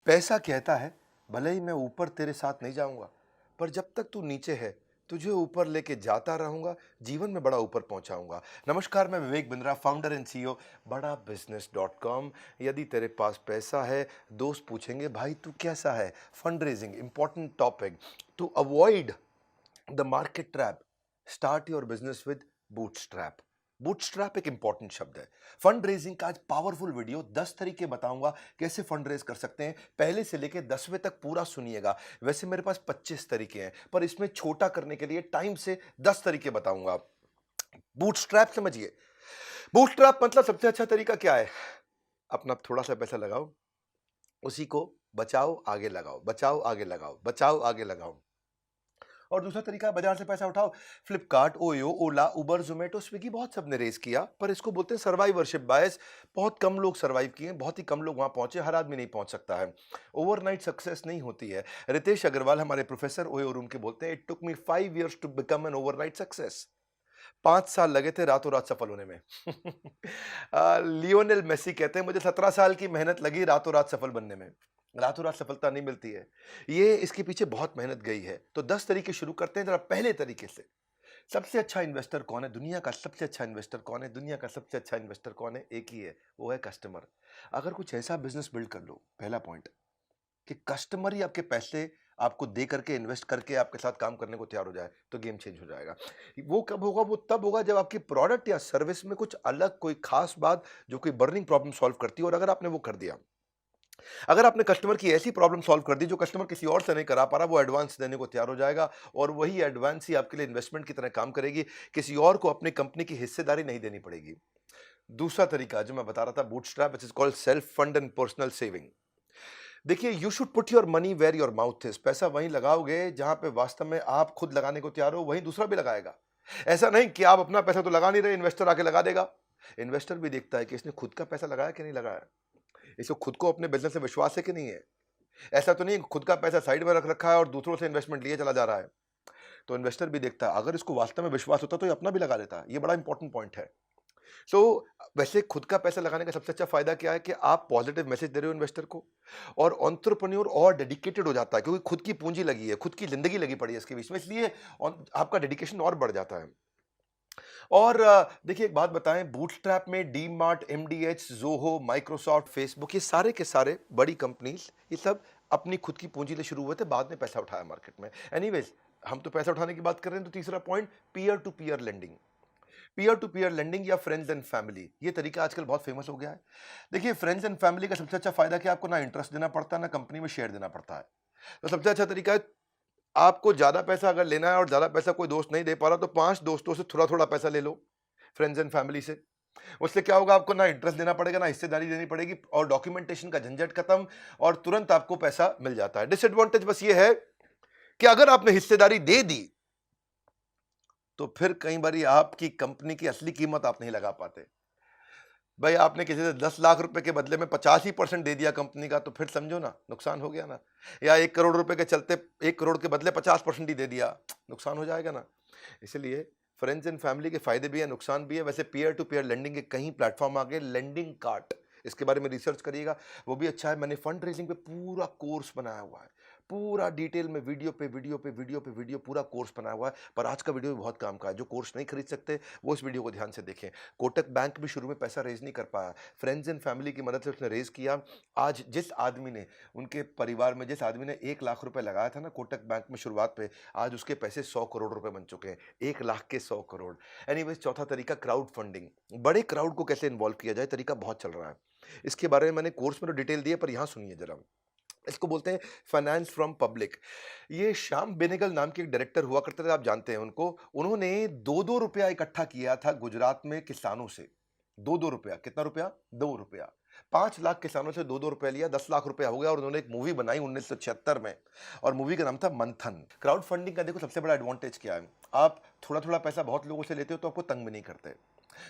पैसा कहता है, भले ही मैं ऊपर तेरे साथ नहीं जाऊंगा, पर जब तक तू नीचे है तुझे ऊपर लेके जाता रहूंगा, जीवन में बड़ा ऊपर पहुंचाऊंगा। नमस्कार, मैं Vivek Bindra, founder and CEO बड़ा बिजनेस डॉट कॉम। यदि तेरे पास पैसा है, दोस्त पूछेंगे भाई तू कैसा है। Fund raising important topic. To avoid the market trap, start your business with bootstrap. Bootstrap एक इंपॉर्टेंट शब्द है। फंड रेजिंग का आज पावरफुल वीडियो, 10 तरीके बताऊंगा कैसे फंड रेज कर सकते हैं। पहले से लेके 10वें तक पूरा सुनिएगा। वैसे मेरे पास 25 तरीके हैं, पर इसमें छोटा करने के लिए टाइम से 10 तरीके बताऊंगा। बूटस्ट्रैप समझिए। बूटस्ट्रैप मतलब सबसे अच्छा तरीका क्या है? अपना थोड़ा सा पैसा लगाओ, उसी को बचाओ आगे लगाओ, बचाओ आगे लगाओ, बचाओ आगे लगाओ। और दूसरा तरीका है बाजार से पैसा उठाओ। फ्लिपकार्ट, ओयो, ओला, उबर, जोमेटो, स्विगी, बहुत सबने रेस किया, पर इसको बोलते हैं सर्वाइवरशिप बायस। बहुत कम लोग सर्वाइव किए, बहुत ही कम लोग वहां पहुंचे। हर आदमी नहीं पहुंच सकता है। ओवरनाइट सक्सेस नहीं होती है। रितेश अग्रवाल, हमारे प्रोफेसर ओयो रूम के, बोलते हैं it took me 5 years to become an overnight success. 5 साल लगे थे रातों रात सफल होने में। लियोनेल मेसी कहते हैं मुझे 17 साल की मेहनत लगी रातों रात सफल बनने में। रातों रात सफलता नहीं मिलती है, ये इसके पीछे बहुत मेहनत गई है। तो 10 तरीके शुरू करते हैं जरा पहले तरीके से। सबसे अच्छा इन्वेस्टर कौन है? दुनिया का सबसे अच्छा इन्वेस्टर कौन है? दुनिया का सबसे अच्छा इन्वेस्टर कौन है? एक ही है, वो है कस्टमर। अगर कुछ ऐसा बिजनेस बिल्ड कर लो, पहला पॉइंट, कि कस्टमर ही आपके पैसे आपको दे करके, इन्वेस्ट करके आपके साथ काम करने को तैयार हो जाए, तो गेम चेंज हो जाएगा। वो कब होगा? वो तब होगा जब आपकी प्रोडक्ट या सर्विस में कुछ अलग, कोई खास बात जो कोई बर्निंग प्रॉब्लम सॉल्व करती है, और अगर आपने वो कर दिया, अगर आपने कस्टमर की ऐसी प्रॉब्लम सॉल्व कर दी जो कस्टमर किसी और से नहीं करा पा रहा, वो एडवांस देने को तैयार हो जाएगा। और वही एडवांस ही आपके लिए इन्वेस्टमेंट की तरह काम करेगी। किसी और को अपनी कंपनी की हिस्सेदारी नहीं देनी पड़ेगी। दूसरा तरीका जो मैं बता रहा था, bootstrap, which is called self fund and personal saving. देखिए, you should put your money where your mouth is. पैसा वहीं लगाओगे जहां पे वास्तव में आप खुद लगाने को तैयार हो, वहीं दूसरा भी लगाएगा। ऐसा नहीं कि आप अपना पैसा तो लगा नहीं रहे, इन्वेस्टर आके लगा देगा। इन्वेस्टर भी देखता है कि इसने खुद का पैसा लगाया कि नहीं लगाया, इसको खुद को अपने बिजनेस से विश्वास है कि नहीं है। ऐसा तो नहीं खुद का पैसा साइड में रख रखा है और दूसरों से इन्वेस्टमेंट लिए चला जा रहा है। तो इन्वेस्टर भी देखता है, अगर इसको वास्तव में विश्वास होता तो ये अपना भी लगा लेता। ये बड़ा इंपॉर्टेंट पॉइंट है। सो वैसे खुद का पैसा लगाने का सबसे अच्छा फायदा क्या है कि आप पॉजिटिव मैसेज दे रहे हो इन्वेस्टर को, और एंटरप्रेन्योर और डेडिकेटेड हो जाता है, क्योंकि खुद की पूंजी लगी है, खुद की जिंदगी लगी पड़ी है इसके बीच में, इसलिए आपका डेडिकेशन और बढ़ जाता है। और देखिए, एक बात बताएं, बूटस्ट्रैप में D mart, MDH, Zoho, Microsoft, Facebook, ये सारे के सारे बड़ी कंपनीज, ये सब अपनी खुद की पूंजी से शुरू हुए थे, बाद में पैसा उठाया मार्केट में। एनीवेज, हम तो पैसा उठाने की बात कर रहे हैं, तो तीसरा point, peer to peer lending. Peer to peer lending या फ्रेंड्स एंड फैमिली, ये तरीका आजकल बहुत फेमस हो गया है। देखिए, फ्रेंड्स एंड फैमिली का सबसे अच्छा फायदा क्या, आपको ना इंटरेस्ट देना पड़ता है, ना कंपनी में शेयर देना पड़ता है। तो सबसे अच्छा तरीका है, आपको ज्यादा पैसा अगर लेना है और ज्यादा पैसा कोई दोस्त नहीं दे पा रहा, तो 5 दोस्तों से थोड़ा थोड़ा पैसा ले लो, फ्रेंड्स एंड फैमिली से। उससे क्या होगा, आपको ना इंटरेस्ट देना पड़ेगा, ना हिस्सेदारी देनी पड़ेगी, और डॉक्यूमेंटेशन का झंझट खत्म, और तुरंत आपको पैसा मिल जाता है। डिसएडवांटेज बस ये है कि अगर आपने हिस्सेदारी दे दी, तो फिर कई बार आपकी कंपनी की असली कीमत आप नहीं लगा पाते। भाई, आपने किसी से 10 लाख रुपए के बदले में 85% दे दिया कंपनी का, तो फिर समझो ना, नुकसान हो गया ना। या 1 करोड़ रुपए के चलते 1 करोड़ के बदले 50% ही दे दिया, नुकसान हो जाएगा ना। इसलिए फ्रेंड्स एंड फैमिली के फायदे भी है, नुकसान भी है। वैसे पीयर टू पीयर लेंडिंग के कई प्लेटफॉर्म आ गए, लेंडिंग कार्ट, इसके बारे में रिसर्च करिएगा, वो भी अच्छा है। मैंने फंड रेजिंग पे पूरा कोर्स बनाया हुआ है, पूरा डिटेल में, वीडियो पे वीडियो पे वीडियो पे वीडियो, पूरा कोर्स बनाया हुआ है। पर आज का वीडियो भी बहुत काम का है। जो कोर्स नहीं खरीद सकते, वो इस वीडियो को ध्यान से देखें। कोटक बैंक भी शुरू में पैसा रेज नहीं कर पाया, फ्रेंड्स एंड फैमिली की मदद से उसने रेज किया। आज जिस आदमी ने, उनके परिवार में जिस आदमी ने 1 लाख रुपए लगाया था ना कोटक बैंक में शुरुआत पे, आज उसके पैसे 100 करोड़ रुपए बन चुके हैं। 1 लाख के 100 करोड़। एनीवेज, चौथा तरीका, क्राउड फंडिंग। बड़े क्राउड को कैसे इन्वॉल्व किया जाए, तरीका बहुत चल रहा है। इसके बारे में मैंने कोर्स में तो डिटेल दी है, पर यहां सुनिए जरा। इसको बोलते हैं फाइनेंस फ्रॉम पब्लिक। ये श्याम बेनेगल नाम के एक डायरेक्टर हुआ करते थे, आप जानते हैं उनको। उन्होंने 2-2 रुपया इकट्ठा किया था गुजरात में किसानों से। 2-2 रुपया, कितना रुपया? 2 रुपया। 5 लाख किसानों से 2-2 रुपया लिया, 10 लाख रुपया हो गया, और उन्होंने एक मूवी बनाई 1976 में, और मूवी का नाम था मंथन। क्राउड फंडिंग का देखो सबसे बड़ा एडवांटेज क्या है, आप थोड़ा थोड़ा पैसा बहुत लोगों से लेते हो तो आपको तंग भी नहीं करते।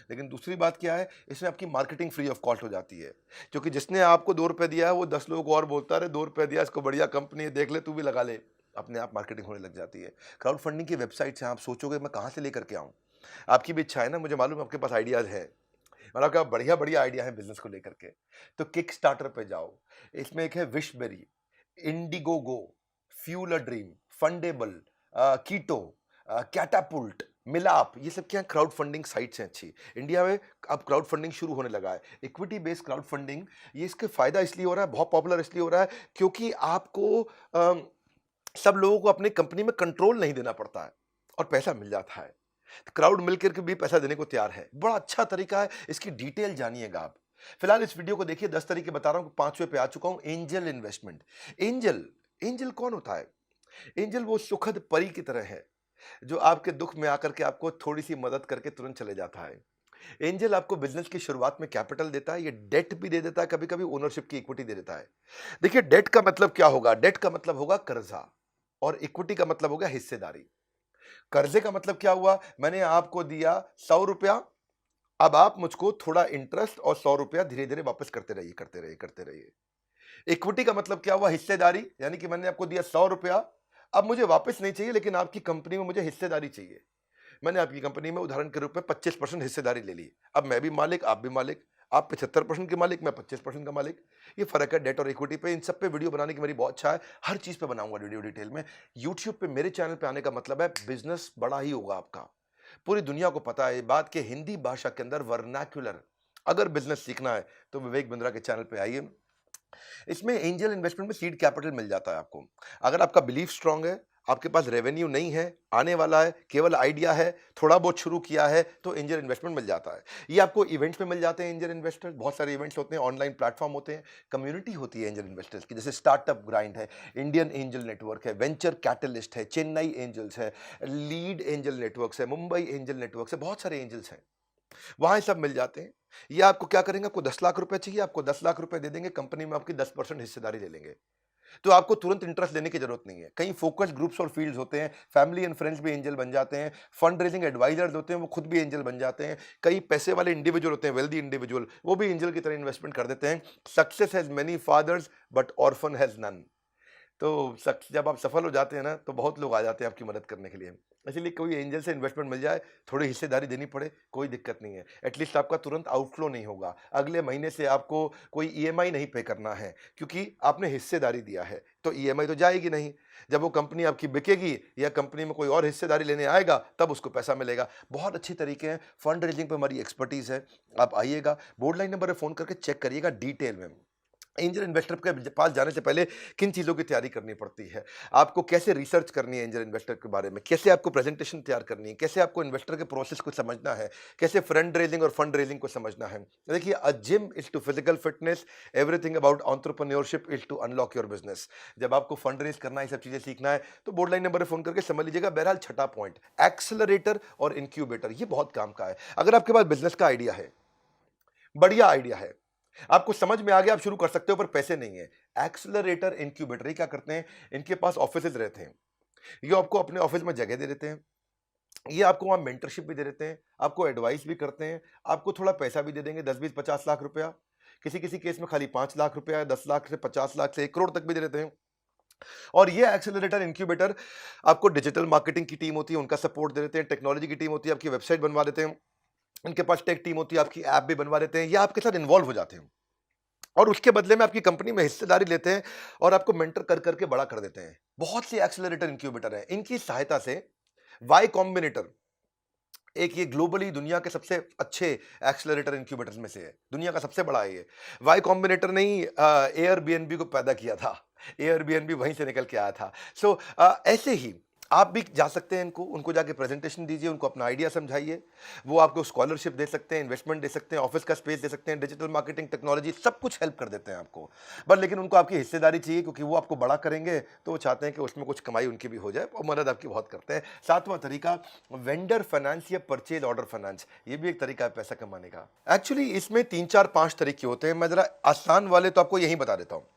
लेकिन दूसरी बात क्या है, इसमें आपकी मार्केटिंग फ्री ऑफ कॉस्ट हो जाती है, क्योंकि जिसने आपको 2 रुपए दिया है वो 10 लोगों को और बोलता है, 2 रुपए दिया, इसको बढ़िया कंपनी है, देख ले, तू भी लगा ले। अपने आप मार्केटिंग होने लग जाती है। क्राउड फंडिंग की वेबसाइट से आप सोचोगे मैं कहाँ से लेकर के आऊँ, आपकी भी इच्छा है ना, मुझे मालूम है आपके पास आइडियाज है। मतलब क्या बढ़िया बढ़िया आइडिया है बिजनेस को लेकर के। तो किक स्टार्टर पे जाओ, इसमें एक है Wishberry, Indiegogo, Fuel a Dream, Fundable, Ketto, Catapoolt, Milaap, ये सब क्या क्राउड फंडिंग साइट्स हैं अच्छी। इंडिया में अब क्राउड फंडिंग शुरू होने लगा है, इक्विटी बेस्ड क्राउड फंडिंग। ये इसके फायदा इसलिए हो रहा है, बहुत पॉपुलर इसलिए हो रहा है क्योंकि आपको सब लोगों को अपनी कंपनी में कंट्रोल नहीं देना पड़ता है और पैसा मिल जाता है। क्राउड मिलकर के भी पैसा देने को तैयार है, बड़ा अच्छा तरीका है, इसकी डिटेल जानिएगा आप। फिलहाल इस वीडियो को देखिए, 10 तरीके बता रहा हूं, 5वें पे आ चुका हूं, एंजल इन्वेस्टमेंट। एंजल, एंजल कौन होता है? एंजल वो सुखद परी की तरह है जो आपके दुख में आकर के आपको थोड़ी सी मदद करके तुरंत चले जाता है। एंजल आपको बिजनेस की शुरुआत में कैपिटल देता है, ये डेट भी दे देता है, कभी कभी ओनरशिप की इक्विटी दे देता है। देखिए डेट का मतलब क्या होगा? डेट का मतलब होगा कर्जा, और इक्विटी का मतलब होगा हिस्सेदारी। कर्जे का मतलब क्या हुआ? मैंने आपको दिया 100 रुपया, अब आप मुझको थोड़ा इंटरेस्ट और 100 रुपया धीरे धीरे वापस करते रहिए, करते रहिए, करते रहिए। इक्विटी का मतलब क्या हुआ? हिस्सेदारी, यानी कि मैंने आपको दिया 100 रुपया, अब मुझे वापस नहीं चाहिए, लेकिन आपकी कंपनी में मुझे हिस्सेदारी चाहिए। मैंने आपकी कंपनी में उदाहरण के रूप में 25% हिस्सेदारी ले ली। अब मैं भी मालिक, आप भी मालिक, आप 75% के मालिक, मैं 25% का मालिक। ये फर्क है डेट और इक्विटी पे। इन सब पे वीडियो बनाने की मेरी बहुत इच्छा है, हर चीज पे बनाऊंगा वीडियो डिटेल में। यूट्यूब पे मेरे चैनल पे आने का मतलब है बिजनेस बड़ा ही होगा आपका। पूरी दुनिया को पता है ये बात कि हिंदी भाषा के अंदर वर्नाक्युलर अगर बिजनेस सीखना है तो विवेक बिंद्रा के चैनल पे आइए। इसमें एंजल इन्वेस्टमेंट में सीड कैपिटल मिल जाता है आपको। अगर आपका बिलीफ स्ट्रांग है, आपके पास रेवेन्यू नहीं है, आने वाला है, केवल आइडिया है, थोड़ा बहुत शुरू किया है, तो एंजल इन्वेस्टमेंट मिल जाता है। ये आपको इवेंट्स में मिल जाते हैं एंजल इन्वेस्टर्स, बहुत सारे इवेंट्स होते हैं, ऑनलाइन प्लेटफॉर्म होते हैं, कम्युनिटी होती है एंजल इन्वेस्टर्स की, जैसे स्टार्टअप ग्राइंड है, इंडियन एंजल नेटवर्क है, वेंचर कैटलिस्ट है, चेन्नई एंजल्स है, लीड एंजल नेटवर्क्स है, मुंबई एंजल नेटवर्क्स है, बहुत सारे एंजल्स हैं, वहां सब मिल जाते हैं। ये आपको क्या करेंगे? आपको 10 लाख रुपए चाहिए, आपको 10 लाख रुपए दे देंगे, कंपनी में आपकी 10% हिस्सेदारी ले लेंगे। तो आपको तुरंत इंटरेस्ट लेने की जरूरत नहीं है। कई फोकस्ड ग्रुप्स और फील्ड्स होते हैं, फैमिली एंड फ्रेंड्स भी एंजल बन जाते हैं, फंड रेजिंग एडवाइजर्स होते हैं, वो खुद भी एंजल बन जाते हैं, कई पैसे वाले इंडिविजुअल होते हैं, वेल्दी इंडिविजुअल, वो भी एंजल की तरह इन्वेस्टमेंट कर देते हैं। Success has many fathers but orphan has none. तो जब आप सफल हो जाते हैं ना, तो बहुत लोग आ जाते हैं आपकी मदद करने के लिए। इसलिए कोई एंजल से इन्वेस्टमेंट मिल जाए, थोड़ी हिस्सेदारी देनी पड़े, कोई दिक्कत नहीं है। एटलीस्ट आपका तुरंत आउटफ्लो नहीं होगा, अगले महीने से आपको कोई ईएमआई नहीं पे करना है, क्योंकि आपने हिस्सेदारी दिया है, तो ईएमआई तो जाएगी नहीं। जब वो कंपनी आपकी बिकेगी या कंपनी में कोई और हिस्सेदारी लेने आएगा, तब उसको पैसा मिलेगा। बहुत अच्छी तरीके हैं, फंड रेजिंग पे हमारी एक्सपर्टीज है। आप आइएगा, बोर्ड लाइन नंबर पर फोन करके चेक करिएगा डिटेल में। एंजल इन्वेस्टर के पास जाने से पहले किन चीज़ों की तैयारी करनी पड़ती है, आपको कैसे रिसर्च करनी है एंजल इन्वेस्टर के बारे में, कैसे आपको प्रेजेंटेशन तैयार करनी है, कैसे आपको इन्वेस्टर के प्रोसेस को समझना है, कैसे फ्रंड रेजिंग और फंड रेजिंग को समझना है। देखिए, a gym is to physical fitness, everything about entrepreneurship is to unlock your business. जब आपको फंड रेज करना है, ये सब चीज़ें सीखना है, तो बोर्ड लाइन नंबर पर फोन करके समझ लीजिएगा। बहरहाल छठा पॉइंट, एक्सेलरेटर और इंक्यूबेटर, ये बहुत काम का है। अगर आपके पास बिजनेस का आइडिया है, बढ़िया आइडिया है, आपको समझ में आ गया, आप शुरू कर सकते हो, पर पैसे नहीं है। एक्सेलरेटर इंक्यूबेटर ये क्या करते हैं? इनके पास ऑफिसेज रहते हैं, ये आपको अपने ऑफिस में जगह दे देते हैं, ये आपको वहां मेंटरशिप भी दे देते हैं, आपको एडवाइस भी करते हैं, आपको थोड़ा पैसा भी दे देंगे, 10 20 50 लाख रुपया, किसी किसी केस में खाली 5 लाख रुपया, 10 लाख से 50 लाख से 1 करोड़ तक भी दे देते हैं। और ये एक्सेलरेटर इंक्यूबेटर आपको डिजिटल मार्केटिंग की टीम होती है, उनका सपोर्ट दे देते हैं, टेक्नोलॉजी की टीम होती है, आपकी वेबसाइट बनवा देते हैं, इनके पास टेक टीम होती है, आपकी ऐप भी बनवा देते हैं, या आपके साथ इन्वॉल्व हो जाते हैं और उसके बदले में आपकी कंपनी में हिस्सेदारी लेते हैं और आपको मेंटर कर करके बड़ा कर देते हैं। बहुत से एक्सेलरेटर इंक्यूबेटर हैं, इनकी सहायता से वाई कॉम्बिनेटर एक, ये ग्लोबली दुनिया के सबसे अच्छे एक्सेलरेटर इंक्यूबेटर्स में से है, दुनिया का सबसे बड़ा है ये। वाई कॉम्बिनेटर ने ही एयरबीएनबी को पैदा किया था, एयरबीएनबी वहीं से निकल के आया था। सो ऐसे ही आप भी जा सकते हैं, इनको उनको जाके प्रेजेंटेशन दीजिए, उनको अपना आइडिया समझाइए, वो आपको स्कॉलरशिप दे सकते हैं, इन्वेस्टमेंट दे सकते हैं, ऑफिस का स्पेस दे सकते हैं, डिजिटल मार्केटिंग टेक्नोलॉजी सब कुछ हेल्प कर देते हैं आपको। बस लेकिन उनको आपकी हिस्सेदारी चाहिए, क्योंकि वो आपको बड़ा करेंगे, तो वो चाहते हैं कि उसमें कुछ कमाई उनकी भी हो जाए, और मदद आपकी बहुत करते हैं। सातवां तरीका, वेंडर फाइनेंस या परचेज ऑर्डर फाइनेंस, ये भी एक तरीका है पैसा कमाने का। एक्चुअली इसमें 3 4 5 तरीके होते हैं, मैं जरा आसान वाले तो आपको यही बता देता हूँ।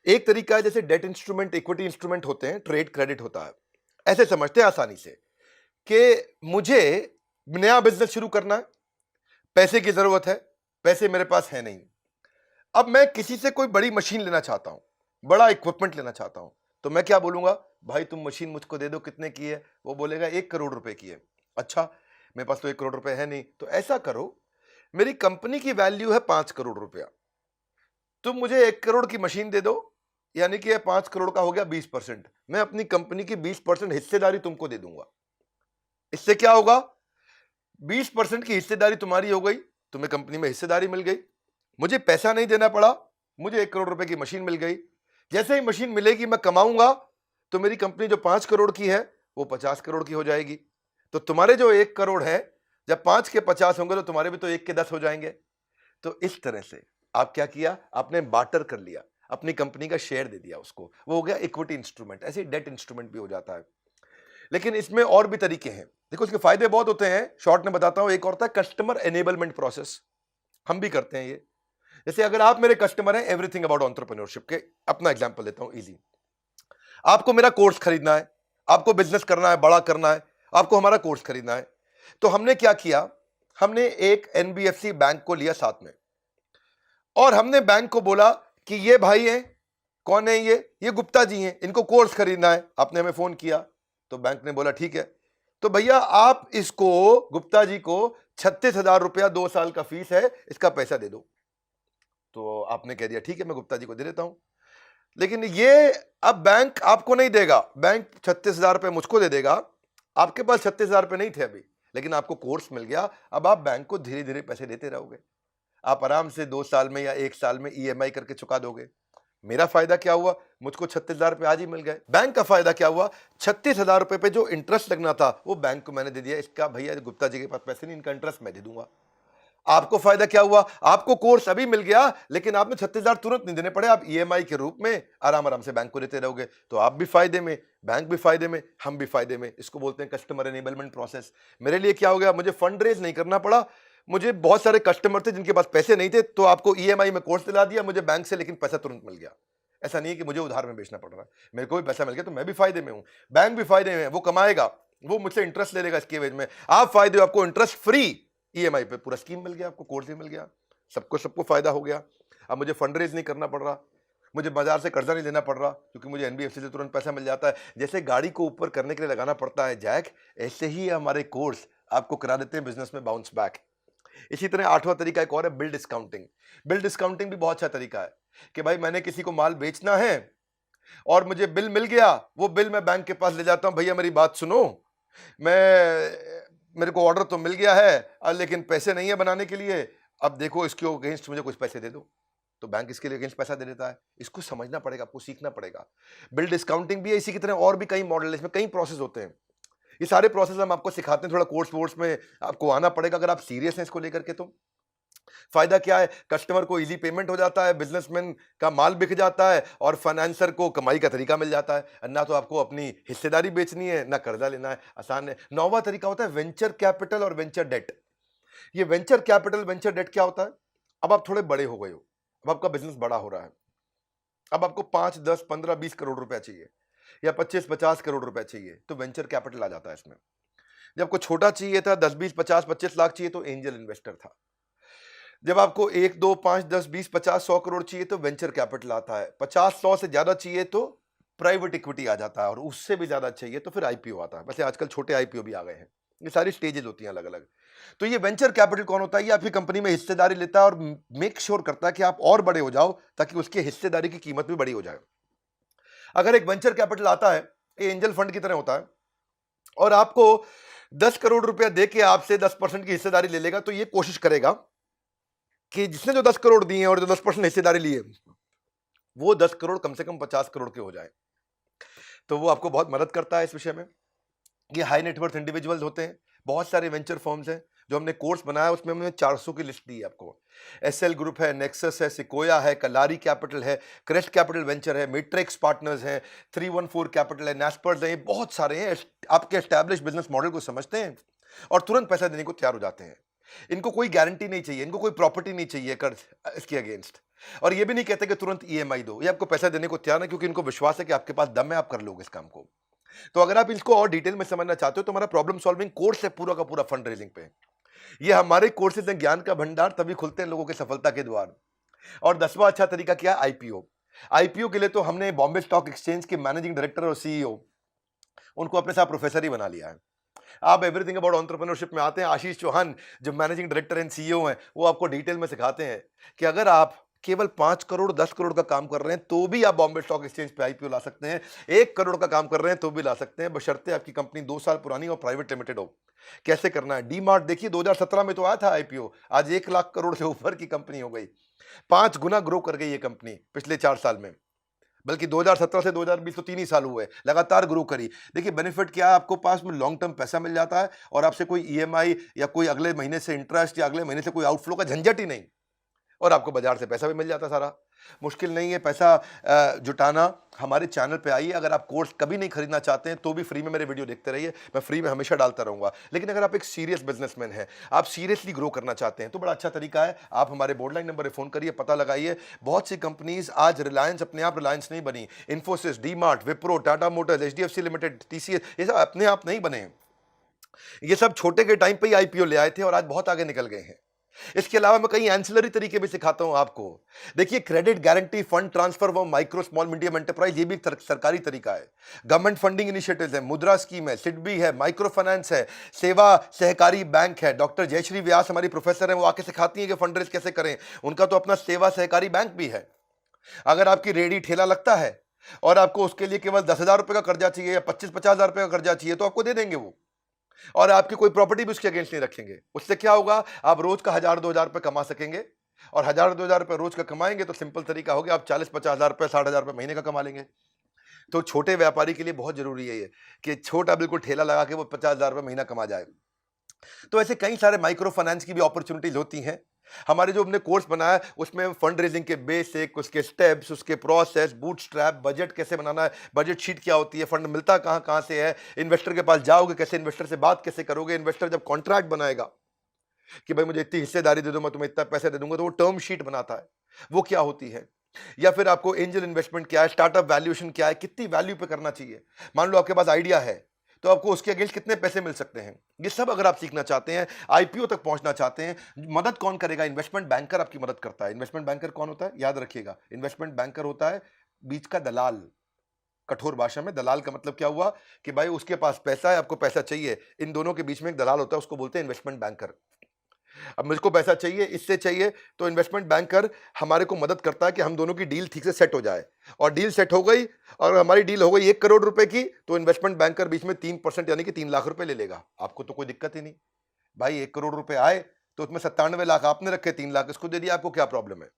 एक तरीका है, जैसे डेट इंस्ट्रूमेंट, इक्विटी इंस्ट्रूमेंट होते हैं, ट्रेड क्रेडिट होता है, ऐसे समझते हैं आसानी से कि मुझे नया बिजनेस शुरू करना है, पैसे की जरूरत है, पैसे मेरे पास है नहीं, अब मैं किसी से कोई बड़ी मशीन लेना चाहता हूं, बड़ा इक्विपमेंट लेना चाहता हूं, तो मैं क्या बोलूंगा? भाई तुम मशीन मुझको दे दो, कितने की है? वो बोलेगा 1 करोड़ रुपए की है। अच्छा, मेरे पास तो 1 करोड़ रुपए है नहीं, तो ऐसा करो, मेरी कंपनी की वैल्यू है 5 करोड़ रुपया, तुम मुझे 1 करोड़ की मशीन दे दो, यानी कि 5 करोड़ का हो गया 20%। मैं अपनी कंपनी की 20% हिस्सेदारी तुमको दे दूंगा। इससे क्या होगा, 20% की हिस्सेदारी तुम्हारी हो गई, तुम्हें कंपनी में हिस्सेदारी मिल गई, मुझे पैसा नहीं देना पड़ा, मुझे 1 करोड़ रुपए की मशीन मिल गई। जैसे ही मशीन मिलेगी मैं कमाऊंगा, तो मेरी कंपनी जो 5 करोड़ की है वो 50 करोड़ की हो जाएगी। तो तुम्हारे जो 1 करोड़ है, जब 5 के 50 होंगे तो तुम्हारे भी तो 1 के 10 हो जाएंगे। तो इस तरह से आप क्या किया, आपने बार्टर कर लिया, अपनी कंपनी का शेयर दे दिया उसको, वो हो गया इक्विटी इंस्ट्रूमेंट। ऐसे डेट इंस्ट्रूमेंट भी हो जाता है। लेकिन इसमें और भी तरीके हैं, देखो इसके फायदे बहुत होते हैं, शॉर्ट में बताता हूं। एक और होता है कस्टमर एनेबलमेंट प्रोसेस, हम भी करते हैं ये। जैसे अगर आप मेरे कस्टमर हैं एवरीथिंग अबाउट एंटरप्रेन्योरशिप के, अपना एग्जांपल लेता हूं इजी। आपको मेरा कोर्स खरीदना है, आपको बिजनेस करना है, बड़ा करना है, आपको हमारा कोर्स खरीदना है। तो हमने क्या किया, हमने एक एनबीएफसी बैंक को लिया साथ में, और हमने बैंक को बोला कि ये भाई हैं, कौन है ये गुप्ता जी हैं, इनको कोर्स खरीदना है। आपने हमें फोन किया, तो बैंक ने बोला ठीक है, तो भैया आप इसको गुप्ता जी को 36,000 रुपया 2 साल का फीस है, इसका पैसा दे दो। तो आपने कह दिया ठीक है, मैं गुप्ता जी को दे देता हूं। लेकिन ये अब बैंक आपको नहीं देगा, बैंक 36,000 रुपये मुझको दे देगा। आपके पास 36,000 रुपये नहीं थे अभी, लेकिन आपको कोर्स मिल गया। अब आप बैंक को धीरे धीरे पैसे देते रहोगे, आप आराम से 2 साल में या 1 साल में ईएमआई करके चुका दोगे। मेरा फायदा क्या हुआ, मुझको 36,000 रुपये आज ही मिल गए। बैंक का फायदा क्या हुआ, 36,000 रुपये पे जो इंटरेस्ट लगना था वो बैंक को मैंने दे दिया। इसका भैया गुप्ता जी के पास पैसे नहीं, इनका इंटरेस्ट मैं दे दूंगा। आपको फायदा क्या हुआ, आपको कोर्स अभी मिल गया, लेकिन आपने 36,000 तुरंत नहीं देने पड़े, आप ईएमआई के रूप में आराम आराम से बैंक को देते रहोगे। तो आप भी फायदे में, बैंक भी फायदे में, हम भी फायदे में। इसको बोलते हैं कस्टमर एनेबलमेंट प्रोसेस। मेरे लिए क्या हो गया, मुझे फंड रेज नहीं करना पड़ा। मुझे बहुत सारे कस्टमर थे जिनके पास पैसे नहीं थे, तो आपको ईएमआई में कोर्स दिला दिया मुझे बैंक से, लेकिन पैसा तुरंत मिल गया। ऐसा नहीं है कि मुझे उधार में बेचना पड़ रहा है, मेरे को भी पैसा मिल गया, तो मैं भी फायदे में हूं, बैंक भी फायदे में, वो कमाएगा, वो मुझसे इंटरेस्ट ले लेगा इसके एवज में। आप फायदे हो, आपको इंटरेस्ट फ्री ईएमआई पे पूरा स्कीम मिल गया, आपको कोर्स भी मिल गया, सबको फायदा हो गया। अब मुझे फंड रेज नहीं करना पड़ रहा, मुझे बाजार से कर्जा नहीं लेना पड़ रहा, क्योंकि मुझे एनबीएफसी से तुरंत पैसा मिल जाता है। जैसे गाड़ी को ऊपर करने के लिए लगाना पड़ता है जैक, ऐसे ही हमारे कोर्स आपको करा देते हैं बिजनेस में बाउंस बैक। इसी तरह 8वां तरीका एक और है, बिल डिस्काउंटिंग। बिल डिस्काउंटिंग भी बहुत अच्छा तरीका है कि भाई मैंने किसी को माल बेचना है और मुझे बिल मिल गया, वो बिल मैं बैंक के पास ले जाता हूं, भैया मेरी बात सुनो, मेरे को ऑर्डर तो मिल गया है लेकिन पैसे नहीं है बनाने के लिए, अब देखो इसके अगेंस्ट मुझे कुछ पैसे दे दो। तो बैंक इसके लिए अगेंस्ट पैसा दे देता है। इसको समझना पड़ेगा, आपको सीखना पड़ेगा। बिल डिस्काउंटिंग भी है, इसी की तरह और भी कई मॉडल है, इसमें कई प्रोसेस होते हैं। ये सारे प्रोसेस हम आपको सिखाते हैं, थोड़ा कोर्स वोर्स में आपको आना पड़ेगा अगर आप सीरियस हैं इसको लेकर के। तो फायदा क्या है, कस्टमर को इजी पेमेंट हो जाता है, बिजनेसमैन का माल बिक जाता है, और फाइनेंसर को कमाई का तरीका मिल जाता है। ना तो आपको अपनी हिस्सेदारी बेचनी है, ना कर्जा लेना है, आसान है। 9वां तरीका होता है वेंचर कैपिटल और वेंचर डेट। ये वेंचर कैपिटल वेंचर डेट क्या होता है, अब आप थोड़े बड़े हो गए हो, अब आपका बिजनेस बड़ा हो रहा है, अब आपको 5, 10, 15, 20 करोड़ रुपया चाहिए, या 25, 50 करोड़ रुपया चाहिए, तो वेंचर कैपिटल आ जाता है इसमें। जब आपको छोटा चाहिए था, 10, 20, 50, 25 लाख चाहिए, तो एंजल इन्वेस्टर था। जब आपको 1, 2, 5, 10, 20, 50, 100 करोड़ चाहिए तो वेंचर कैपिटल आता है। 50, 100 से ज्यादा चाहिए तो प्राइवेट इक्विटी आ जाता है, और उससे भी ज्यादा चाहिए तो फिर आईपीओ आता है। वैसे आजकल छोटे आईपीओ भी आ गए हैं। ये सारी स्टेजेस होती हैं अलग अलग। तो ये वेंचर कैपिटल कौन होता है, ये आपकी कंपनी में हिस्सेदारी लेता है और मेक श्योर करता है कि आप और बड़े हो जाओ, ताकि उसके हिस्सेदारी की कीमत भी बड़ी हो जाए। अगर एक वेंचर कैपिटल आता है, ये एंजल फंड की तरह होता है, और आपको 10 करोड़ रुपया दे के आपसे 10% की हिस्सेदारी ले लेगा, तो ये कोशिश करेगा कि जिसने जो 10 करोड़ दिए और जो 10% हिस्सेदारी लिए, वो 10 करोड़ कम से कम 50 करोड़ के हो जाए। तो वो आपको बहुत मदद करता है इस विषय में। ये हाई नेटवर्थ इंडिविजुअल्स होते हैं, बहुत सारे वेंचर फर्म्स हैं। जो हमने कोर्स बनाया उसमें हमने 400 की लिस्ट दी है आपको। एसएल ग्रुप है, नेक्सस है, सिकोया है, कलारी कैपिटल है, क्रेस्ट कैपिटल वेंचर है, मैट्रिक्स पार्टनर्स है, 314 कैपिटल है, नेस्पर्स है, ये बहुत सारे हैं। आपके एस्टैब्लिश बिजनेस मॉडल को समझते हैं और तुरंत पैसा देने को तैयार हो जाते हैं। इनको कोई गारंटी नहीं चाहिए, इनको कोई प्रॉपर्टी नहीं चाहिए कर्ज इसके अगेंस्ट, और ये भी नहीं कहते कि तुरंत ईएमआई दो। ये आपको पैसा देने को तैयार है, क्योंकि इनको विश्वास है कि आपके पास दम है, आप कर लोगे इस काम को। तो अगर आप इसको और डिटेल में समझना चाहते हो तो हमारा प्रॉब्लम सॉल्विंग कोर्स है पूरा का पूरा फंड रेजिंग पे। ये हमारे कोर्सेज हैं ज्ञान का भंडार, तभी खुलते हैं लोगों के सफलता के द्वार। और 10वां अच्छा तरीका क्या है, आईपीओ। आईपीओ के लिए तो हमने बॉम्बे स्टॉक एक्सचेंज के मैनेजिंग डायरेक्टर और सीईओ, उनको अपने साथ प्रोफेसर ही बना लिया है। आप एवरीथिंग अबाउट एंटरप्रेन्योरशिप में आते हैं, आशीष चौहान जो मैनेजिंग डायरेक्टर एंड सीईओ हैं, वो आपको डिटेल में सिखाते हैं कि अगर आप केवल 5 करोड़ 10 करोड़ का काम कर रहे हैं तो भी आप बॉम्बे स्टॉक एक्सचेंज पे आईपीओ ला सकते हैं, 1 करोड़ का काम कर रहे हैं तो भी ला सकते हैं, बशर्ते आपकी कंपनी 2 साल पुरानी और प्राइवेट लिमिटेड हो। कैसे करना है? डी मार्ट देखिए 2017 में तो आया था आईपीओ, आज 1 लाख करोड़ से ऊपर की कंपनी हो गई, 5 गुना ग्रो कर गई ये कंपनी पिछले 4 साल में। बल्कि 2017 से 2020 तो 3 ही साल हुए, लगातार ग्रो करी। देखिए बेनिफिट क्या है, आपको पास में लॉन्ग टर्म पैसा मिल जाता है और आपसे कोई ईएमआई या कोई अगले महीने से इंटरेस्ट या अगले महीने से कोई आउटफ्लो का झंझट ही नहीं, और आपको बाजार से पैसा भी मिल जाता सारा। मुश्किल नहीं है पैसा जुटाना। हमारे चैनल पे आइए, अगर आप कोर्स कभी नहीं खरीदना चाहते हैं तो भी फ्री में मेरे वीडियो देखते रहिए, मैं फ्री में हमेशा डालता रहूंगा। लेकिन अगर आप एक सीरियस बिजनेसमैन हैं, आप सीरियसली ग्रो करना चाहते हैं, तो बड़ा अच्छा तरीका है, आप हमारे बोर्डलाइन नंबर पर फोन करिए, पता लगाइए। बहुत सी कंपनीज आज रिलायंस अपने आप रिलायंस नहीं बनी, Infosys, D mart, Wipro, Tata Motors, HDFC limited, TCS, ये सब अपने आप नहीं बने। ये सब छोटे के टाइम पे ही आईपीओ ले आए थे और आज बहुत आगे निकल गए हैं। इसके अलावा मैं कई एंसिलरी तरीके भी सिखाता हूं आपको। देखिए क्रेडिट गारंटी, फंड ट्रांसफर व माइक्रो स्मॉल मीडियम एंटरप्राइज, ये भी एक सरकारी तरीका है। गवर्नमेंट फंडिंग इनिशिएटिव्स है, मुद्रा स्कीम है, सिडबी है, माइक्रो फाइनेंस है, सेवा सहकारी बैंक है। डॉक्टर जयश्री व्यास हमारी प्रोफेसर हैं, वो आके सिखाती हैं कि फंड रेज कैसे करें। उनका तो अपना सेवा सहकारी बैंक भी है। अगर आपकी रेडी ठेला लगता है और आपको उसके लिए केवल 10,000 रुपए का कर्जा चाहिए या 25-50 हजार रुपए का कर्जा चाहिए, तो आपको दे देंगे वो, और आपकी कोई प्रॉपर्टी भी उसके अगेंस्ट नहीं रखेंगे। उससे क्या होगा, आप रोज का 1,000-2,000 रुपए कमा सकेंगे, और 1,000-2,000 रुपए रोज का कमाएंगे तो सिंपल तरीका हो गया, आप 40-50 हजार रुपए, 60,000 रुपए महीने का कमा लेंगे। तो छोटे व्यापारी के लिए बहुत जरूरी है ये कि छोटा बिल्कुल ठेला लगा के वो 50,000 रुपए महीना कमा जाए। तो ऐसे कई सारे माइक्रो फाइनेंस की भी अपॉर्चुनिटीज होती हैं। हमारे जो हमने कोर्स बनाया है उसमें फंड रेजिंग के बेसिक, उसके स्टेप्स, उसके प्रोसेस, बूटस्ट्रैप, बजट कैसे बनाना है, बजट शीट क्या होती है, फंड मिलता कहाँ कहाँ से है, इन्वेस्टर के पास जाओगे कैसे, इन्वेस्टर से बात कैसे करोगे, इन्वेस्टर जब कॉन्ट्रैक्ट बनाएगा कि भाई मुझे इतनी हिस्सेदारी दे दो, मैं तुम्हें इतना पैसे दे दूंगा, तो वो टर्म शीट बनाता है, वो क्या होती है। या फिर आपको एंजल इन्वेस्टमेंट क्या है, स्टार्टअप वैल्यूएशन क्या है, कितनी वैल्यू पे करना चाहिए। मान लो आपके पास आइडिया है तो आपको उसके अगेंस्ट कितने पैसे मिल सकते हैं, ये सब अगर आप सीखना चाहते हैं, आईपीओ तक पहुंचना चाहते हैं, मदद कौन करेगा? इन्वेस्टमेंट बैंकर आपकी मदद करता है। इन्वेस्टमेंट बैंकर कौन होता है? याद रखिएगा, इन्वेस्टमेंट बैंकर होता है बीच का दलाल। कठोर भाषा में दलाल का मतलब क्या हुआ कि भाई उसके पास पैसा है, आपको पैसा चाहिए, इन दोनों के बीच में एक दलाल होता है, उसको बोलते हैं इन्वेस्टमेंट बैंकर। अब मुझको पैसा चाहिए, इससे चाहिए, तो इन्वेस्टमेंट बैंकर हमारे को मदद करता है कि हम दोनों की डील ठीक से सेट हो जाए। और डील सेट हो गई और हमारी डील हो गई 1 करोड़ रुपए की, तो इन्वेस्टमेंट बैंकर बीच में 3% यानी कि 3 लाख रुपए ले लेगा। आपको तो कोई दिक्कत ही नहीं भाई, 1 करोड़ रुपए आए तो उसमें 97 लाख आपने रखे, 3 लाख इसको दे दिया, आपको क्या प्रॉब्लम है?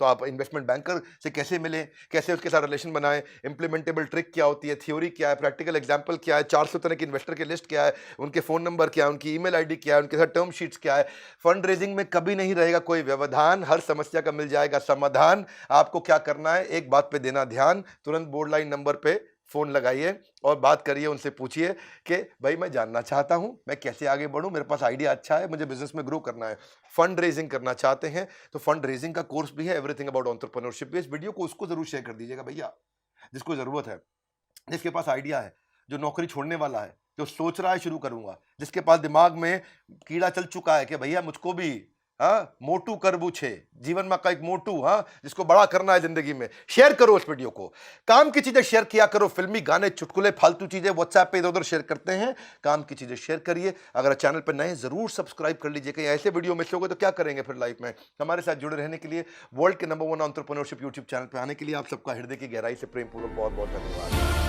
तो आप इन्वेस्टमेंट बैंकर से कैसे मिलें, कैसे उसके साथ रिलेशन बनाएं, इंप्लीमेंटेबल ट्रिक क्या होती है, थ्योरी क्या है, प्रैक्टिकल एग्जांपल क्या है, 400 तरह के इन्वेस्टर की लिस्ट क्या है, उनके फोन नंबर क्या है, उनकी ईमेल आईडी क्या है, उनके साथ टर्म शीट्स क्या है। फंड रेजिंग में कभी नहीं रहेगा कोई व्यवधान, हर समस्या का मिल जाएगा समाधान। आपको क्या करना है, एक बात पे देना ध्यान, तुरंत बोर्ड लाइन नंबर पे फोन लगाइए और बात करिए, उनसे पूछिए कि भाई मैं जानना चाहता हूं मैं कैसे आगे बढ़ूं, मेरे पास आइडिया अच्छा है, मुझे बिजनेस में ग्रो करना है, फंड रेजिंग करना चाहते हैं तो फंड रेजिंग का कोर्स भी है, एवरीथिंग अबाउट एंटरप्रेन्योरशिप भी। इस वीडियो को उसको जरूर शेयर कर दीजिएगा भैया जिसको जरूरत है, जिसके पास आइडिया है, जो नौकरी छोड़ने वाला है, जो सोच रहा है शुरू करूंगा, जिसके पास दिमाग में कीड़ा चल चुका है कि भैया मुझको भी मोटू करबू छे जीवन में, का एक मोटू जिसको बड़ा करना है जिंदगी में। शेयर करो इस वीडियो को, काम की चीजें शेयर किया करो, फिल्मी गाने, चुटकुले, फालतू चीजें व्हाट्सएप पे इधर उधर शेयर करते हैं, काम की चीजें शेयर करिए। अगर चैनल पर नए जरूर सब्सक्राइब कर लीजिए, कहीं ऐसे वीडियो मिस हो गए तो क्या करेंगे फिर लाइफ में। हमारे साथ जुड़े रहने के लिए, वर्ल्ड के नंबर 1 एंटरप्रेन्योरशिप यूट्यूब चैनल पर आने के लिए आप सबका हृदय की गहराई से प्रेम पूर्वक बहुत बहुत धन्यवाद।